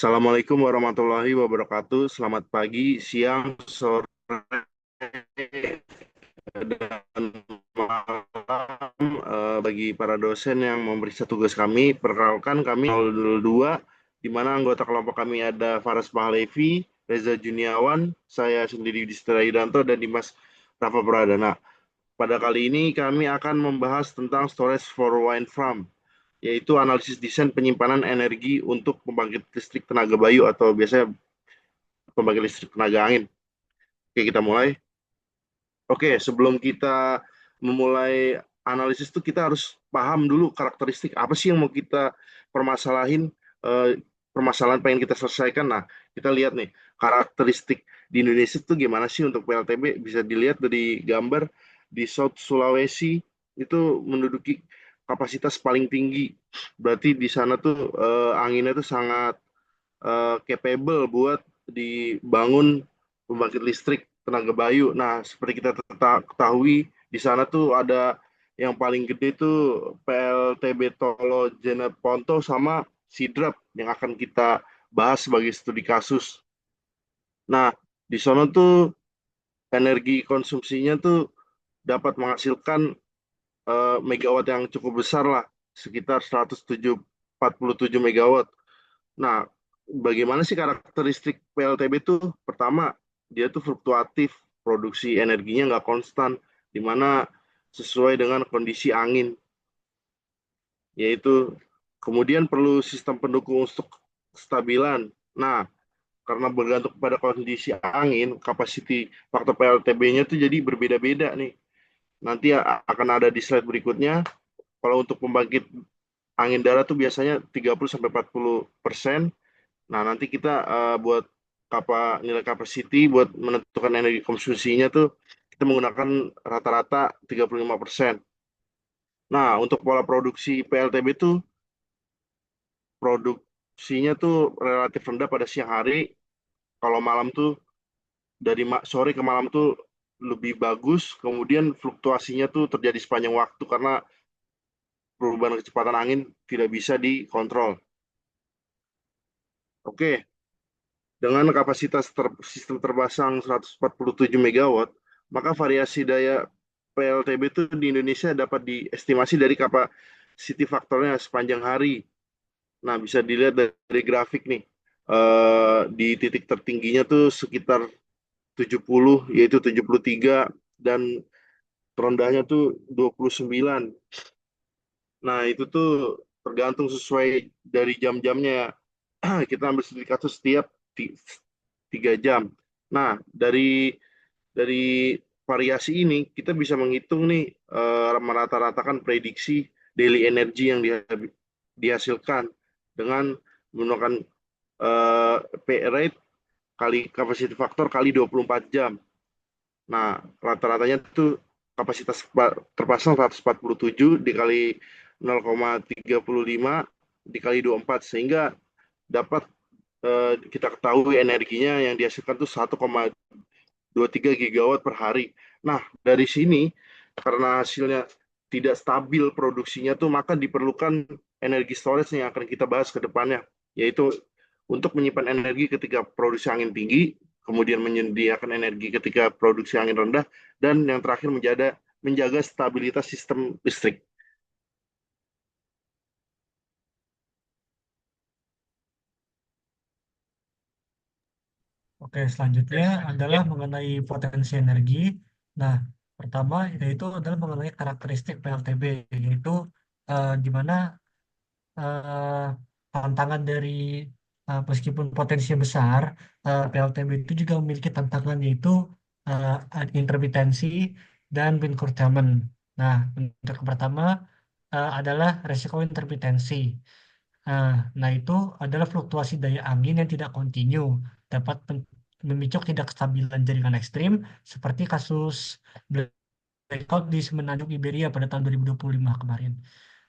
Assalamualaikum warahmatullahi wabarakatuh. Selamat pagi, siang, sore, dan malam bagi para dosen yang memeriksa tugas kami. Perkenalkan kami 002, di mana anggota kelompok kami ada Faras Mahlevi, Reza Juniawan, saya sendiri Yudhistira Yudanto, dan Dimas Rafa Pradana. Pada kali ini kami akan membahas tentang storage for wind farm, yaitu analisis desain penyimpanan energi untuk pembangkit listrik tenaga bayu atau biasanya pembangkit listrik tenaga angin. Oke, kita mulai. Oke, sebelum kita memulai analisis itu kita harus paham dulu karakteristik apa sih yang mau kita permasalahin, permasalahan pengen kita selesaikan. Nah, kita lihat nih, karakteristik di Indonesia itu gimana sih untuk PLTB, bisa dilihat dari gambar di South Sulawesi itu menduduki kapasitas paling tinggi. Berarti di sana tuh anginnya tuh sangat capable buat dibangun pembangkit listrik tenaga bayu. Nah, seperti kita ketahui, di sana tuh ada yang paling gede tuh PLTB Tolo Jeneponto sama Sidrap yang akan kita bahas sebagai studi kasus. Nah, di sana tuh energi konsumsinya tuh dapat menghasilkan megawatt yang cukup besar lah, sekitar 147 megawatt. Nah, bagaimana sih karakteristik PLTB itu? Pertama, dia tuh fluktuatif, produksi energinya nggak konstan, di mana sesuai dengan kondisi angin, yaitu kemudian perlu sistem pendukung untuk kestabilan. Nah, karena bergantung pada kondisi angin, kapasiti faktor PLTB-nya tuh jadi berbeda-beda nih. Nanti akan ada di slide berikutnya. Kalau untuk pembangkit angin darat tuh biasanya 30-40%. Nah, nanti kita buat nilai capacity buat menentukan energi konsumsinya tuh kita menggunakan rata-rata 35%. Nah, untuk pola produksi PLTB tuh produksinya tuh relatif rendah pada siang hari. Kalau malam tuh dari sore ke malam tuh lebih bagus. Kemudian fluktuasinya tuh terjadi sepanjang waktu karena perubahan kecepatan angin tidak bisa dikontrol. Oke, dengan kapasitas sistem terpasang 147 megawatt, maka variasi daya PLTB itu di Indonesia dapat diestimasi dari capacity faktornya sepanjang hari. Nah, bisa dilihat dari grafik nih. Di titik tertingginya tuh sekitar 70, yaitu 73, dan terendahnya tuh 29. Nah, itu tuh tergantung sesuai dari jam-jamnya. Kita ambil studi kasus setiap 3 jam. Nah, dari variasi ini kita bisa menghitung nih, merata-ratakan prediksi daily energy yang dihasilkan dengan menggunakan eh, P rate kali capacity factor kali 24 jam. Nah, rata-ratanya itu kapasitas terpasang 147 dikali 0,35 dikali 24, sehingga dapat kita ketahui energinya yang dihasilkan itu 1,23 gigawatt per hari. Nah, dari sini karena hasilnya tidak stabil produksinya tuh, maka diperlukan energi storage yang akan kita bahas ke depannya, yaitu untuk menyimpan energi ketika produksi angin tinggi, kemudian menyediakan energi ketika produksi angin rendah, dan yang terakhir menjaga stabilitas sistem listrik. Oke, selanjutnya adalah mengenai potensi energi. Nah, pertama yaitu adalah mengenai karakteristik PLTB, yaitu di mana eh, tantangan dari meskipun potensinya besar, PLTB itu juga memiliki tantangan yaitu intermitensi dan wind curtailment. Nah, untuk yang pertama adalah resiko intermitensi. Nah, itu adalah fluktuasi daya angin yang tidak kontinu, dapat memicu tidak kestabilan jaringan ekstrim, seperti kasus blackout di Semenanjung Iberia pada tahun 2025 kemarin.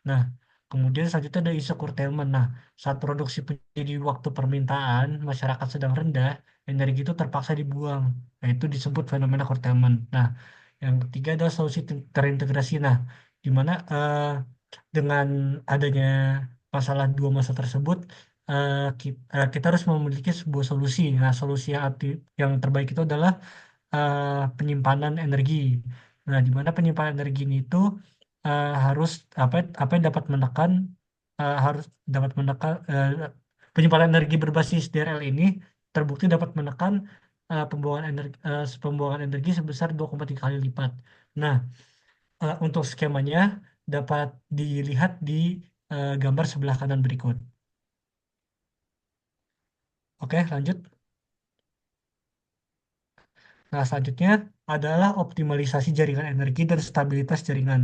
Nah, kemudian selanjutnya ada isu curtailment. Nah, saat produksi menjadi waktu permintaan, masyarakat sedang rendah, energi itu terpaksa dibuang. Nah, itu disebut fenomena curtailment. Nah, yang ketiga adalah solusi terintegrasi. Nah, di mana dengan adanya dua masalah tersebut, kita harus memiliki sebuah solusi. Nah, solusi yang terbaik itu adalah penyimpanan energi. Nah, di mana penyimpanan energi ini itu harus apa yang dapat menekan harus dapat menekan penyimpanan energi berbasis DRL ini terbukti dapat menekan pembuangan energi sebesar 2,3 kali lipat. Nah, untuk skemanya dapat dilihat di gambar sebelah kanan berikut. Oke, lanjut. Nah, selanjutnya adalah optimalisasi jaringan energi dan stabilitas jaringan.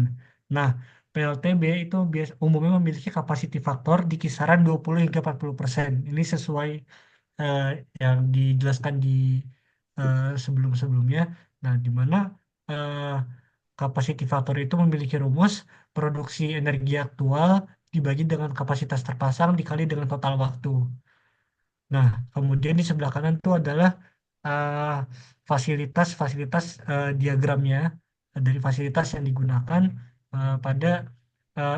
Nah, PLTB itu umumnya memiliki capacity factor di kisaran 20 hingga 40%. Ini sesuai eh, yang dijelaskan di sebelum-sebelumnya. Nah, di mana eh, capacity factor itu memiliki rumus produksi energi aktual dibagi dengan kapasitas terpasang dikali dengan total waktu. Nah, kemudian di sebelah kanan itu adalah eh, fasilitas-fasilitas diagramnya dari fasilitas yang digunakan pada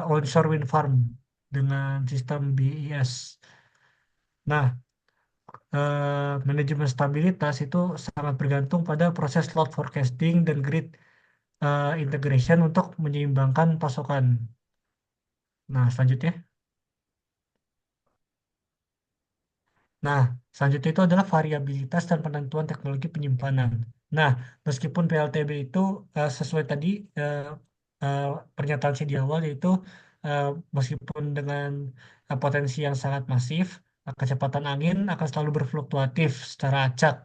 onshore wind farm dengan sistem BES. Nah, manajemen stabilitas itu sangat bergantung pada proses load forecasting dan grid integration untuk menyeimbangkan pasokan. Nah, selanjutnya. Nah, selanjutnya itu adalah variabilitas dan penentuan teknologi penyimpanan. Nah, meskipun PLTB itu sesuai tadi eh, eh, pernyataan saya di awal yaitu eh, meskipun dengan potensi yang sangat masif, kecepatan angin akan selalu berfluktuatif secara acak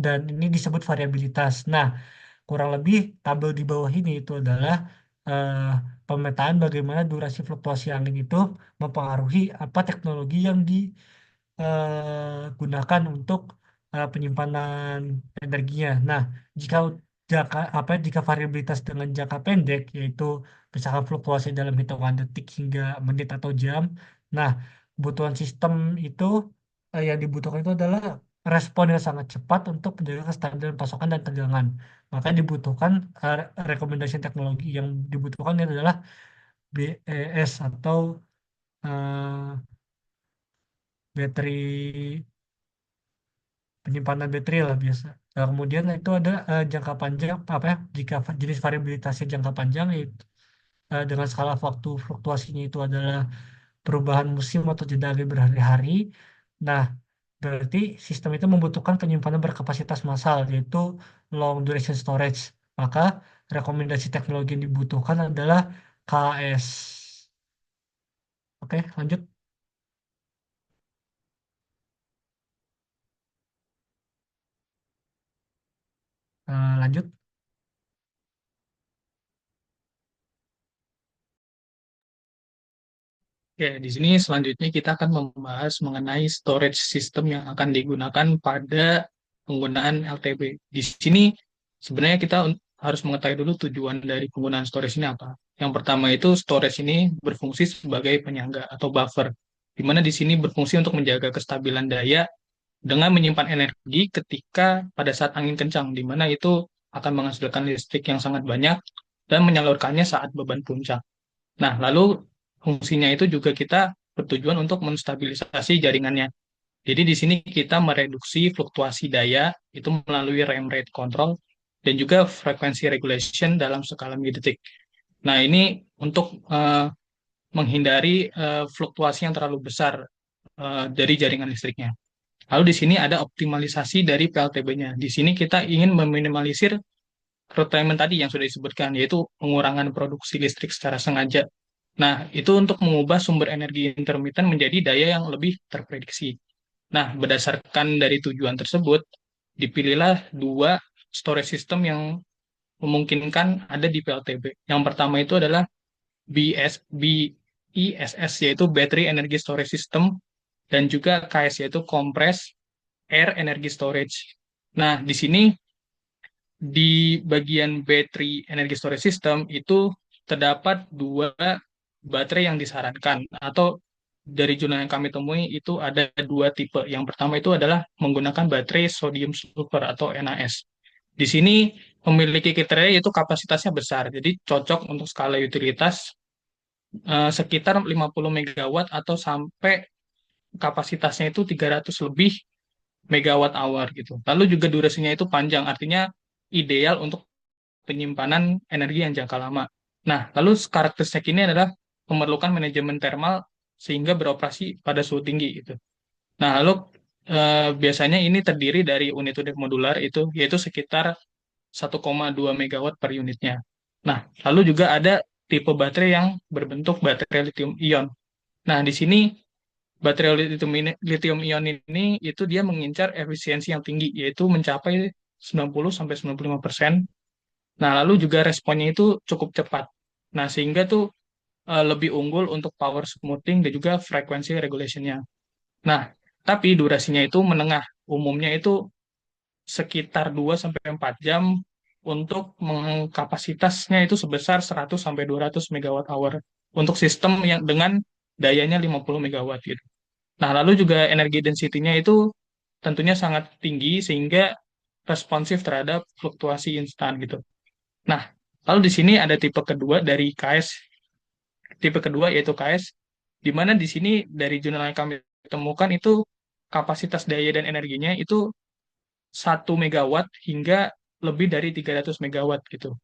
dan ini disebut variabilitas. Nah, kurang lebih tabel di bawah ini itu adalah eh, pemetaan bagaimana durasi fluktuasi angin itu mempengaruhi apa teknologi yang gunakan untuk penyimpanan energinya. Nah, jika jika variabilitas dengan jangka pendek yaitu misalkan fluktuasi dalam hitungan detik hingga menit atau jam. Nah, kebutuhan sistem itu yang dibutuhkan itu adalah respon yang sangat cepat untuk menjaga kestabilan pasokan dan tegangan. Maka dibutuhkan rekomendasi teknologi yang dibutuhkan adalah BES atau eh, battery penyimpanan baterai lah biasa. Nah, kemudian itu ada jangka panjang apa ya? Jika jenis variabilitasnya jangka panjang yaitu dengan skala waktu fluktuasinya itu adalah perubahan musim atau jeda angin berhari-hari. Nah, berarti sistem itu membutuhkan penyimpanan berkapasitas massal yaitu long duration storage. Maka rekomendasi teknologi yang dibutuhkan adalah KS. Oke, lanjut. Lanjut. Ya, di sini selanjutnya kita akan membahas mengenai storage system yang akan digunakan pada penggunaan LTB. Di sini sebenarnya kita harus mengetahui dulu tujuan dari penggunaan storage ini apa. Yang pertama itu storage ini berfungsi sebagai penyangga atau buffer, di mana di sini berfungsi untuk menjaga kestabilan daya dengan menyimpan energi ketika pada saat angin kencang, di mana itu akan menghasilkan listrik yang sangat banyak dan menyalurkannya saat beban puncak. Nah, lalu fungsinya itu juga kita bertujuan untuk menstabilisasi jaringannya. Jadi di sini kita mereduksi fluktuasi daya itu melalui RAM rate control dan juga frekuensi regulation dalam skala milidetik. Nah, ini untuk menghindari fluktuasi yang terlalu besar dari jaringan listriknya. Lalu di sini ada optimalisasi dari PLTB-nya. Di sini kita ingin meminimalisir curtailment tadi yang sudah disebutkan, yaitu pengurangan produksi listrik secara sengaja. Nah, itu untuk mengubah sumber energi intermittent menjadi daya yang lebih terprediksi. Nah, berdasarkan dari tujuan tersebut, dipilihlah dua storage system yang memungkinkan ada di PLTB. Yang pertama itu adalah BESS, yaitu Battery Energy Storage System, dan juga KS, yaitu Compressed Air Energy Storage. Nah, di sini di bagian battery energy storage system itu terdapat dua baterai yang disarankan atau dari jurnal yang kami temui itu ada dua tipe. Yang pertama itu adalah menggunakan baterai sodium sulfur atau NAS. Di sini memiliki kriteria yaitu kapasitasnya besar, jadi cocok untuk skala utilitas sekitar 50 megawatt atau sampai kapasitasnya itu 300 lebih megawatt hour gitu. Lalu juga durasinya itu panjang, artinya ideal untuk penyimpanan energi yang jangka lama. Nah, lalu karakteristik ini adalah memerlukan manajemen thermal sehingga beroperasi pada suhu tinggi gitu. Nah, lalu biasanya ini terdiri dari unit-unit modular itu yaitu sekitar 1,2 megawatt per unitnya. Nah, lalu juga ada tipe baterai yang berbentuk baterai lithium ion. Nah, di sini baterai lithium ion ini itu dia mengincar efisiensi yang tinggi yaitu mencapai 90 sampai 95%. Nah, lalu juga responnya itu cukup cepat. Nah, sehingga tuh lebih unggul untuk power smoothing dan juga frekuensi regulation-nya. Nah, tapi durasinya itu menengah. Umumnya itu sekitar 2 sampai 4 jam untuk kapasitasnya itu sebesar 100 sampai 200 megawatt hour untuk sistem yang dengan dayanya 50 megawatt gitu. Nah, lalu juga energi density-nya itu tentunya sangat tinggi sehingga responsif terhadap fluktuasi instan gitu. Nah, lalu di sini ada tipe kedua dari KS, tipe kedua yaitu KS, di mana di sini dari jurnal yang kami temukan itu kapasitas daya dan energinya itu 1 megawatt hingga lebih dari 300 megawatt gitu.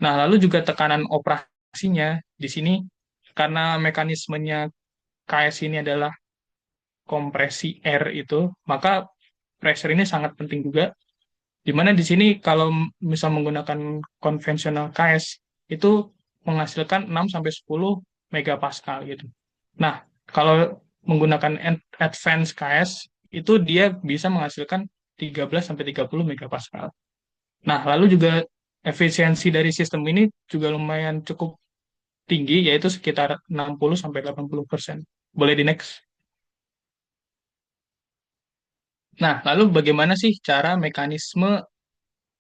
Nah, lalu juga tekanan operasinya di sini karena mekanismenya KS ini adalah kompresi air itu, maka pressure ini sangat penting juga. Di mana di sini kalau misal menggunakan konvensional KS itu menghasilkan 6 sampai 10 megapascal gitu. Nah, kalau menggunakan advanced KS itu dia bisa menghasilkan 13 sampai 30 megapascal. Nah, lalu juga efisiensi dari sistem ini juga lumayan cukup tinggi yaitu sekitar 60 sampai 80%. Boleh di next. Nah, lalu bagaimana sih cara mekanisme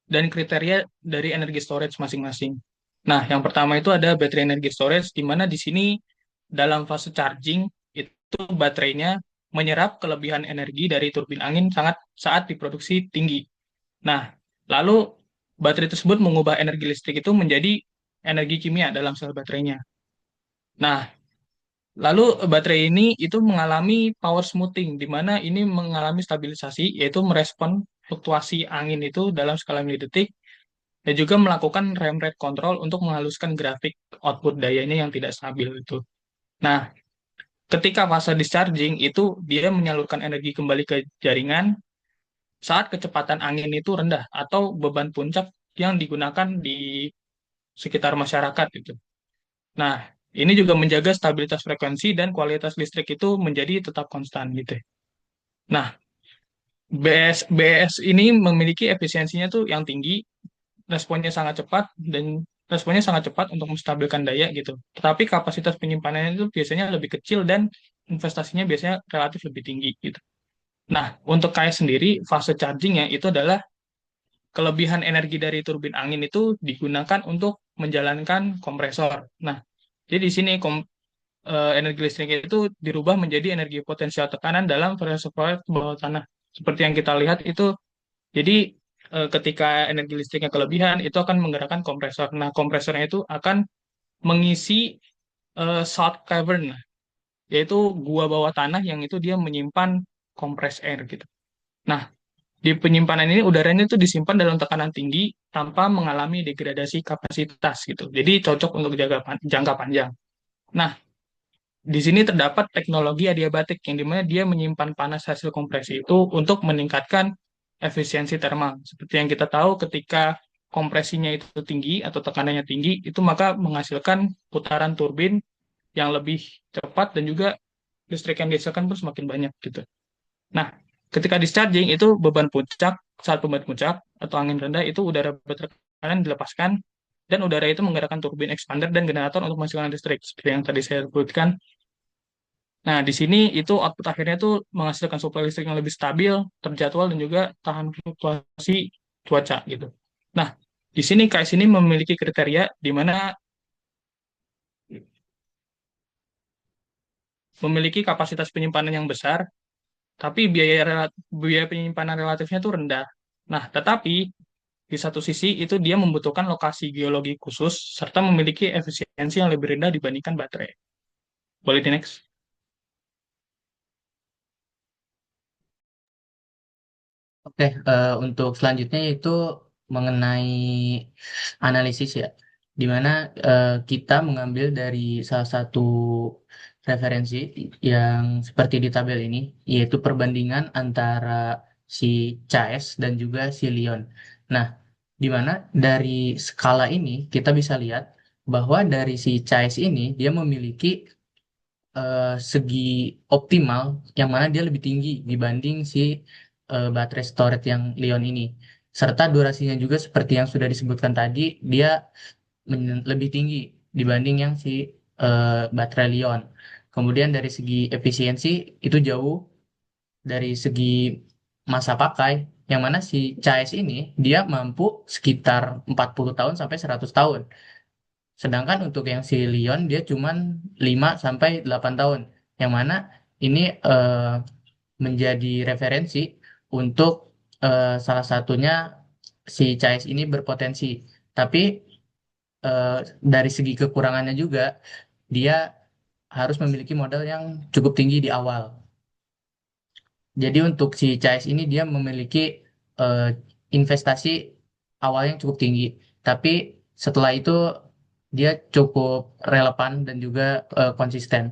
dan kriteria dari energi storage masing-masing? Nah, yang pertama itu ada baterai energi storage, di mana di sini dalam fase charging itu baterainya menyerap kelebihan energi dari turbin angin sangat saat diproduksi tinggi. Nah, lalu baterai tersebut mengubah energi listrik itu menjadi energi kimia dalam sel baterainya. Nah, lalu baterai ini itu mengalami power smoothing, di mana ini mengalami stabilisasi, yaitu merespon fluktuasi angin itu dalam skala milidetik, dan juga melakukan rem rate control untuk menghaluskan grafik output dayanya yang tidak stabil itu. Nah, ketika fase discharging itu dia menyalurkan energi kembali ke jaringan saat kecepatan angin itu rendah atau beban puncak yang digunakan di sekitar masyarakat itu. Nah, ini juga menjaga stabilitas frekuensi dan kualitas listrik itu menjadi tetap konstan gitu. Nah, BS ini memiliki efisiensinya tuh yang tinggi, responnya sangat cepat dan responnya sangat cepat untuk menstabilkan daya gitu. Tetapi kapasitas penyimpanannya itu biasanya lebih kecil dan investasinya biasanya relatif lebih tinggi gitu. Nah, untuk KAIS sendiri fase chargingnya itu adalah kelebihan energi dari turbin angin itu digunakan untuk menjalankan kompresor. Nah, jadi di sini energi listrik itu dirubah menjadi energi potensial tekanan dalam reservoir bawah tanah. Seperti yang kita lihat itu, jadi ketika energi listriknya kelebihan, itu akan menggerakkan kompresor. Nah, kompresornya itu akan mengisi salt cavern, yaitu gua bawah tanah yang itu dia menyimpan kompres air gitu. Nah, di penyimpanan ini udaranya itu disimpan dalam tekanan tinggi tanpa mengalami degradasi kapasitas gitu. Jadi cocok untuk jangka panjang. Nah, di sini terdapat teknologi adiabatik yang dimana dia menyimpan panas hasil kompresi itu untuk meningkatkan efisiensi termal. Seperti yang kita tahu ketika kompresinya itu tinggi atau tekanannya tinggi, itu maka menghasilkan putaran turbin yang lebih cepat dan juga listrik yang dihasilkan pun semakin banyak gitu. Nah, ketika discharging itu saat beban puncak atau angin rendah itu udara bertekanan dilepaskan dan udara itu menggerakkan turbin expander dan generator untuk menghasilkan listrik seperti yang tadi saya sebutkan. Nah, di sini itu output akhirnya itu menghasilkan suplai listrik yang lebih stabil, terjadwal, dan juga tahan fluktuasi cuaca gitu. Nah, di sini KAIS ini memiliki kriteria di mana memiliki kapasitas penyimpanan yang besar, tapi biaya penyimpanan relatifnya itu rendah. Nah, tetapi di satu sisi itu dia membutuhkan lokasi geologi khusus serta memiliki efisiensi yang lebih rendah dibandingkan baterai. Boleh di next? Oke, untuk selanjutnya itu mengenai analisis ya, di mana kita mengambil dari salah satu referensi yang seperti di tabel ini, yaitu perbandingan antara si CAES dan juga si Lyon. Nah, di mana dari skala ini kita bisa lihat bahwa dari si CAES ini dia memiliki segi optimal yang mana dia lebih tinggi dibanding si baterai storage yang Lion ini. Serta durasinya juga seperti yang sudah disebutkan tadi, dia lebih tinggi dibanding yang si baterai Lion. Kemudian dari segi efisiensi itu jauh dari segi masa pakai, yang mana si CAS ini dia mampu sekitar 40 tahun sampai 100 tahun. Sedangkan untuk yang si Leon dia cuman 5 sampai 8 tahun. Yang mana ini menjadi referensi untuk salah satunya si CAS ini berpotensi. Tapi eh, dari segi kekurangannya juga dia harus memiliki modal yang cukup tinggi di awal. Jadi untuk si CAS ini dia memiliki eh, investasi awal yang cukup tinggi. Tapi setelah itu dia cukup relevan dan juga konsisten.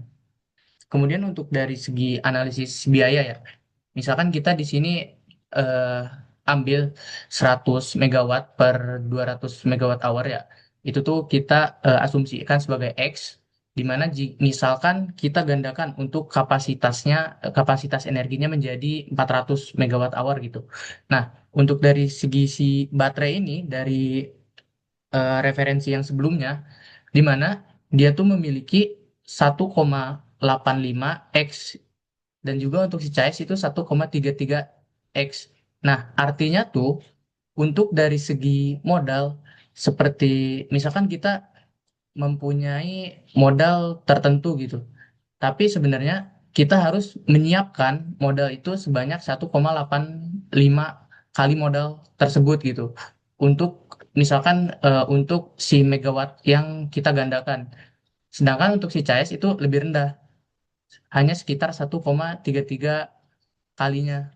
Kemudian untuk dari segi analisis biaya ya, misalkan kita di sini eh, ambil 100 megawatt per 200 megawatt hour ya, itu tuh kita asumsikan sebagai X, di mana misalkan kita gandakan untuk kapasitasnya, kapasitas energinya menjadi 400 megawatt hour gitu. Nah, untuk dari segi si baterai ini, dari referensi yang sebelumnya, di mana dia tuh memiliki 1,85 X dan juga untuk si CAES itu 1,33 X. Nah, artinya tuh untuk dari segi modal seperti misalkan kita mempunyai modal tertentu gitu. Tapi sebenarnya kita harus menyiapkan modal itu sebanyak 1,85 kali modal tersebut gitu. Untuk misalkan untuk si megawatt yang kita gandakan. Sedangkan untuk si CAES itu lebih rendah, hanya sekitar 1,33 kalinya.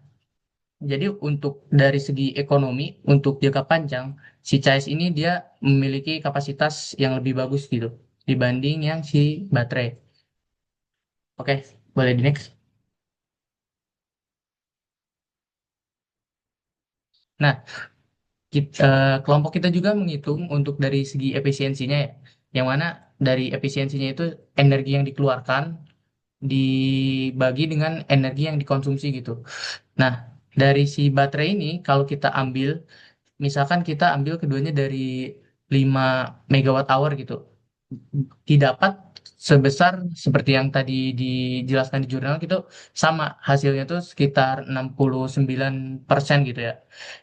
Jadi untuk dari segi ekonomi, untuk jangka panjang, si CAES ini dia memiliki kapasitas yang lebih bagus gitu dibanding yang si baterai. Oke, boleh di next. Nah, kelompok kita juga menghitung untuk dari segi efisiensinya ya, yang mana dari efisiensinya itu energi yang dikeluarkan dibagi dengan energi yang dikonsumsi gitu. Nah, dari si baterai ini kalau kita ambil, misalkan kita ambil keduanya dari 5 megawatt hour gitu, didapat sebesar seperti yang tadi dijelaskan di jurnal gitu, sama hasilnya tuh sekitar 69% gitu ya.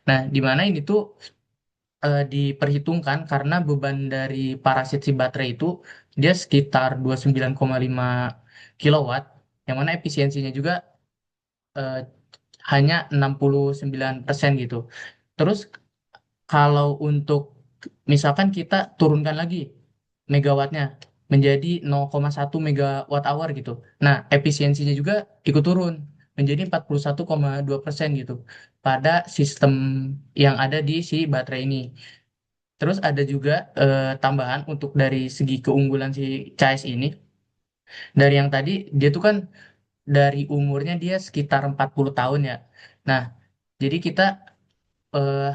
Nah, di mana ini tuh diperhitungkan karena beban dari parasit si baterai itu dia sekitar 29,5 kilowatt, yang mana efisiensinya juga eh, hanya 69% gitu. Terus kalau untuk misalkan kita turunkan lagi megawattnya menjadi 0,1 megawatt hour gitu. Nah, efisiensinya juga ikut turun menjadi 41,2% gitu pada sistem yang ada di si baterai ini. Terus ada juga tambahan untuk dari segi keunggulan si CAES ini. Dari yang tadi dia tuh kan dari umurnya dia sekitar 40 tahun ya. Nah, jadi kita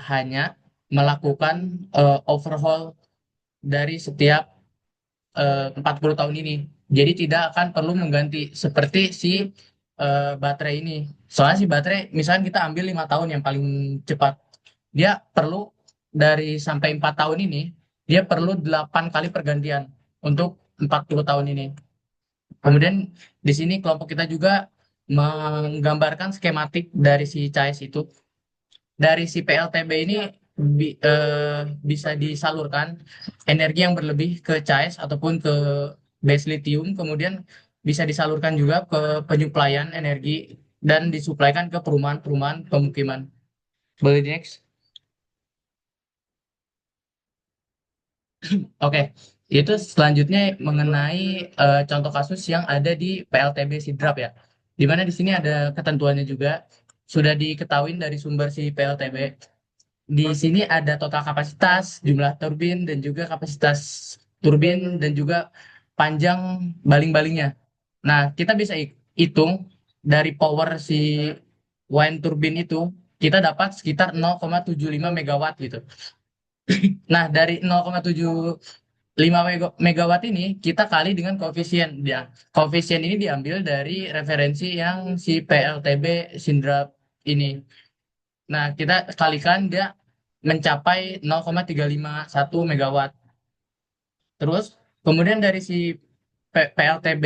hanya melakukan overhaul dari setiap 40 tahun ini. Jadi tidak akan perlu mengganti seperti si baterai ini. Soalnya si baterai, misalnya kita ambil 5 tahun yang paling cepat, dia perlu dari sampai 4 tahun ini, dia perlu 8 kali pergantian untuk 40 tahun ini. Kemudian di sini kelompok kita juga menggambarkan skematik dari si CAES itu. Dari si PLTB ini bisa disalurkan energi yang berlebih ke CAES ataupun ke base lithium, kemudian bisa disalurkan juga ke penyuplaian energi dan disuplaikan ke perumahan-perumahan pemukiman. Boleh di next? Oke, itu selanjutnya mengenai contoh kasus yang ada di PLTB Sidrap ya. Di mana di sini ada ketentuannya juga. sudah diketahui dari sumber si PLTB. Di sini ada total kapasitas, jumlah turbin, dan juga kapasitas turbin, dan juga panjang baling-balingnya. Nah, kita bisa hitung dari power si wind turbin itu, kita dapat sekitar 0,75 megawatt gitu. Nah, dari 0,75 megawatt ini kita kali dengan koefisien dia. Koefisien ini diambil dari referensi yang si PLTB Sindrap ini. Nah, kita kalikan dia mencapai 0,351 megawatt. Terus, kemudian dari si PLTB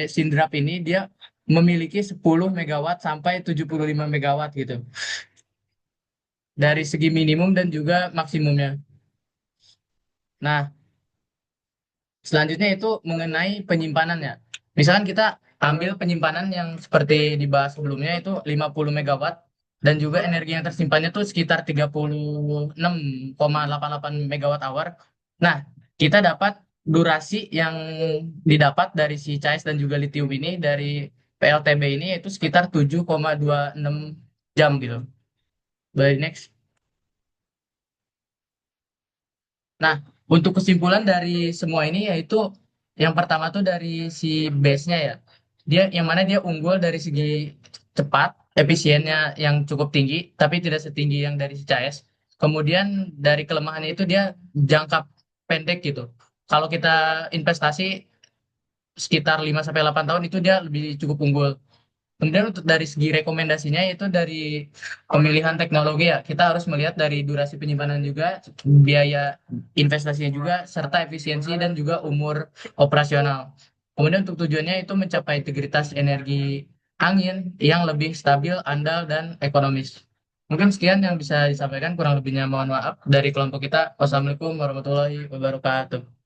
Sindrap ini dia memiliki 10 megawatt sampai 75 megawatt gitu. Dari segi minimum dan juga maksimumnya. Nah, selanjutnya itu mengenai penyimpanan ya. Misalkan kita ambil penyimpanan yang seperti dibahas sebelumnya itu 50 megawatt dan juga energi yang tersimpannya itu sekitar 36,88 megawatt hour. Nah, kita dapat durasi yang didapat dari si CAIS dan juga lithium ini dari PLTB ini itu sekitar 7,26 jam gitu. Baik, next. Nah, untuk kesimpulan dari semua ini yaitu yang pertama tuh dari si base-nya ya. Dia yang mana dia unggul dari segi cepat, efisiennya yang cukup tinggi, tapi tidak setinggi yang dari si CS. Kemudian dari kelemahannya itu dia jangka pendek gitu. Kalau kita investasi sekitar 5 sampai 8 tahun itu dia lebih cukup unggul. Kemudian untuk dari segi rekomendasinya itu dari pemilihan teknologi ya, kita harus melihat dari durasi penyimpanan juga, biaya investasinya juga, serta efisiensi dan juga umur operasional. Kemudian untuk tujuannya itu mencapai integritas energi angin yang lebih stabil, andal, dan ekonomis. Mungkin sekian yang bisa disampaikan, kurang lebihnya mohon maaf dari kelompok kita. Wassalamualaikum warahmatullahi wabarakatuh.